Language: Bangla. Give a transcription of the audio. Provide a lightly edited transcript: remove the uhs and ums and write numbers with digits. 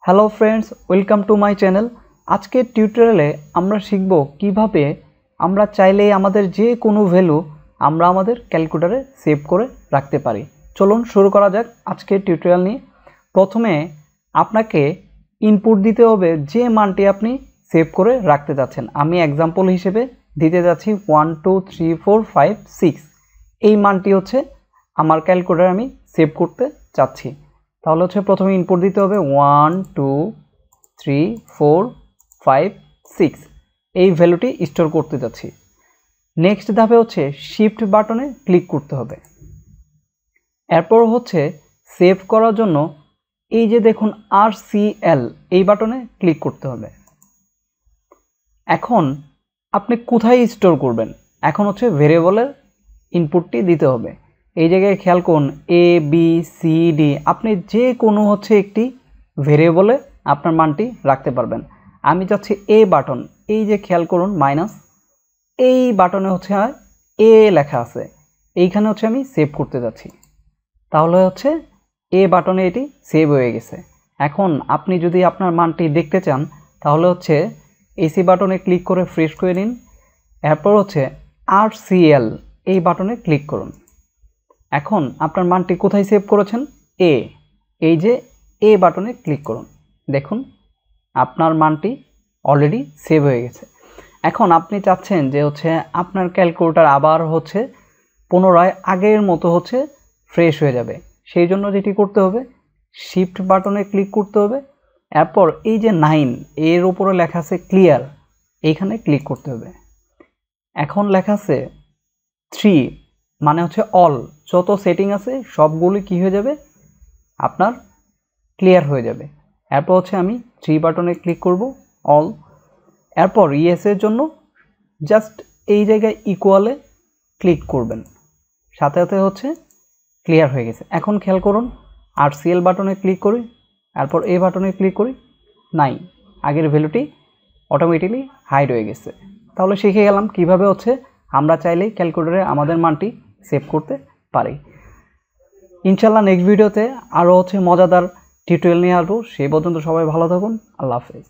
Hello friends welcome to my channel. आज के टिউটোরিয়ালে আমরা শিখব কিভাবে আমরা চাইলেই আমাদের যে কোনো ভ্যালু আমরা আমাদের ক্যালকুলেটরে সেভ করে রাখতে পারি। চলুন শুরু করা যাক আজকের টিউটোরিয়াল নিয়ে। প্রথমে আপনাকে ইনপুট দিতে হবে যে মানটি আপনি সেভ করে রাখতে যাচ্ছেন। আমি एग्जांपल হিসেবে দিতে যাচ্ছি 1 2 3 4 5 6 এই মানটি হচ্ছে আমার ক্যালকুলেটরে আমি সেভ করতে চাচ্ছি। তাহলে হচ্ছে প্রথমে ইনপুট দিতে হবে 1 2 3 4 5 6 এই ভ্যালুটি স্টোর করতে যাচ্ছি। নেক্সট ধাপে হচ্ছে শিফট বাটনে ক্লিক করতে হবে। এরপর হচ্ছে সেভ করার জন্য এই যে দেখুন RCL এই বাটনে ক্লিক করতে হবে। এখন আপনি কোথায় স্টোর করবেন, এখন হচ্ছে ভেরিয়েবলের ইনপুটটি দিতে হবে। এই জায়গায় খেয়াল করুন ABCD আপনি যে কোনো হচ্ছে একটি ভেরিয়েবলে আপনার মানটি রাখতে পারবেন। আমি চাচ্ছি এ বাটন, এই যে খেয়াল করুন মাইনাস এই বাটনে হচ্ছে এ লেখা আছে, এইখানে হচ্ছে আমি সেভ করতে যাচ্ছি। তাহলে হচ্ছে এ বাটনে এটি সেভ হয়ে গেছে। এখন আপনি যদি আপনার মানটি দেখতে চান তাহলে হচ্ছে এসি বাটনে ক্লিক করে ফ্রেশ করে নিন। এরপর হচ্ছে RCL এই বাটনে ক্লিক করুন। এখন আপনার মানটি কোথায় সেভ করেছেন, এই যে এ বাটনে ক্লিক করুন। দেখুন আপনার মানটি অলরেডি সেভ হয়ে গেছে। এখন আপনি চাচ্ছেন যে হচ্ছে আপনার ক্যালকুলেটর আবার হচ্ছে পুনরায় আগের মতো হচ্ছে ফ্রেশ হয়ে যাবে। সেই জন্য যেটি করতে হবে শিফট বাটনে ক্লিক করতে হবে। এরপর এই যে 9 এর উপরে লেখা আছে ক্লিয়ার, এইখানে ক্লিক করতে হবে। এখন লেখা আছে 3 মানে হচ্ছে অল, যত সেটিং আছে সবগুলি কি হয়ে যাবে আপনার ক্লিয়ার হয়ে যাবে। এরপর হচ্ছে আমি 3 বাটনে ক্লিক করব অল। এরপর ইয়েসের জন্য জাস্ট এই জায়গায় ইকুয়ালে ক্লিক করবেন, সাথে সাথে হচ্ছে ক্লিয়ার হয়ে গেছে। এখন খেয়াল করুন RCL বাটনে ক্লিক করি, এরপর এ বাটনে ক্লিক করি, নাই আগের ভ্যালুটি অটোমেটিকলি হাইড হয়ে গেছে। তাহলে শিখে গেলাম কিভাবে হচ্ছে আমরা চাইলেই ক্যালকুলেটরে আমাদের মানটি সেভ করতে পারি। ইনশাআল্লাহ নেক্সট ভিডিওতে আরও হচ্ছে মজাদার টিউটোরিয়াল নিয়ে আসবো। সেই পর্যন্ত সবাই ভালো থাকুন। আল্লাহ হাফেজ।